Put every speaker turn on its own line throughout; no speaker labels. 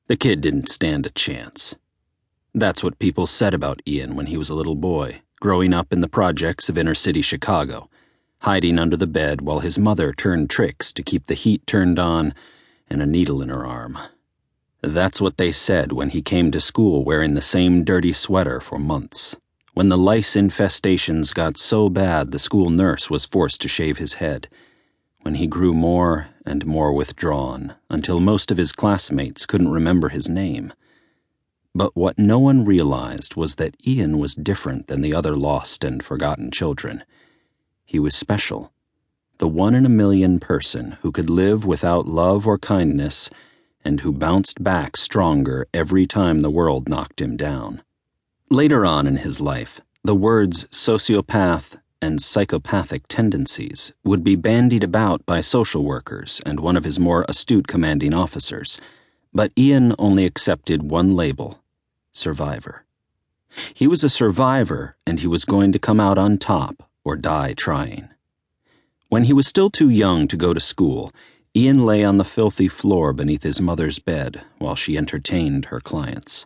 The kid didn't stand a chance. That's what people said about Ian when he was a little boy, growing up in the projects of inner-city Chicago, hiding under the bed while his mother turned tricks to keep the heat turned on and a needle in her arm. That's what they said when he came to school wearing the same dirty sweater for months, when the lice infestations got so bad the school nurse was forced to shave his head, when he grew more and more withdrawn until most of his classmates couldn't remember his name. But what no one realized was that Ian was different than the other lost and forgotten children. He was special, the 1 in a million person who could live without love or kindness and who bounced back stronger every time the world knocked him down. Later on in his life, the words sociopath and psychopathic tendencies would be bandied about by social workers and one of his more astute commanding officers, but Ian only accepted one label: survivor. He was a survivor, and he was going to come out on top or die trying. When he was still too young to go to school, Ian lay on the filthy floor beneath his mother's bed while she entertained her clients.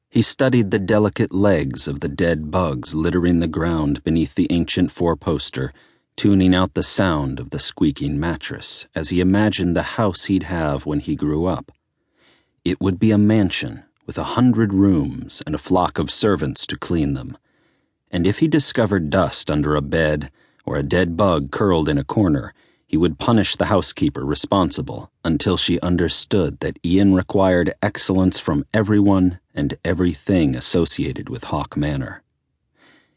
He studied the delicate legs of the dead bugs littering the ground beneath the ancient four-poster, tuning out the sound of the squeaking mattress as he imagined the house he'd have when he grew up. It would be a mansion with 100 rooms and a flock of servants to clean them. And if he discovered dust under a bed or a dead bug curled in a corner, he would punish the housekeeper responsible until she understood that Ian required excellence from everyone and everything associated with Hawk Manor.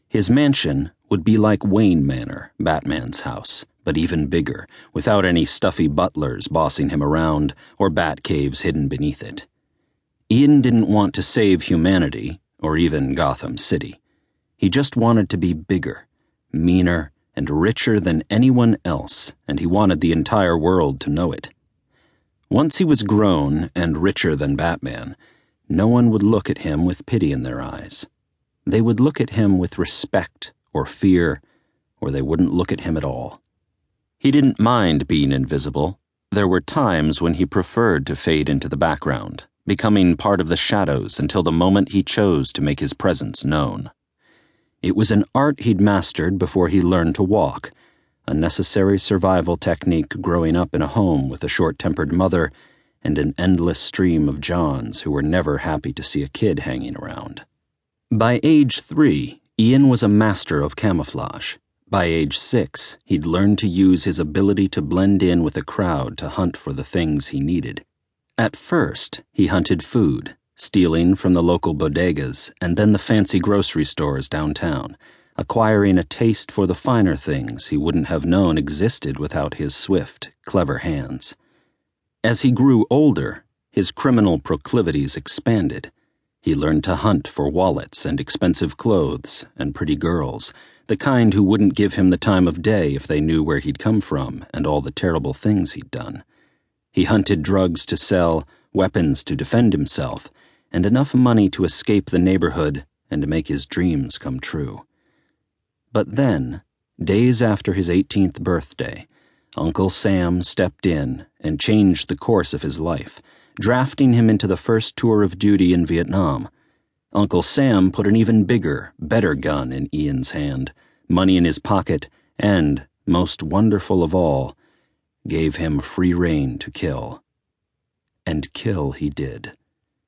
His mansion would be like Wayne Manor, Batman's house, but even bigger, without any stuffy butlers bossing him around or bat caves hidden beneath it. Ian didn't want to save humanity, or even Gotham City. He just wanted to be bigger, meaner, and richer than anyone else, and he wanted the entire world to know it. Once he was grown and richer than Batman, no one would look at him with pity in their eyes. They would look at him with respect or fear, or they wouldn't look at him at all. He didn't mind being invisible. There were times when he preferred to fade into the background, becoming part of the shadows until the moment he chose to make his presence known. It was an art he'd mastered before he learned to walk, a necessary survival technique growing up in a home with a short-tempered mother and an endless stream of Johns who were never happy to see a kid hanging around. By age 3, Ian was a master of camouflage. By age 6, he'd learned to use his ability to blend in with a crowd to hunt for the things he needed. At first, he hunted food, stealing from the local bodegas and then the fancy grocery stores downtown, acquiring a taste for the finer things he wouldn't have known existed without his swift, clever hands. As he grew older, his criminal proclivities expanded. He learned to hunt for wallets and expensive clothes and pretty girls, the kind who wouldn't give him the time of day if they knew where he'd come from and all the terrible things he'd done. He hunted drugs to sell, weapons to defend himself, and enough money to escape the neighborhood and to make his dreams come true. But then, days after his 18th birthday, Uncle Sam stepped in and changed the course of his life, drafting him into the first tour of duty in Vietnam. Uncle Sam put an even bigger, better gun in Ian's hand, money in his pocket, and, most wonderful of all, gave him free rein to kill. And kill he did.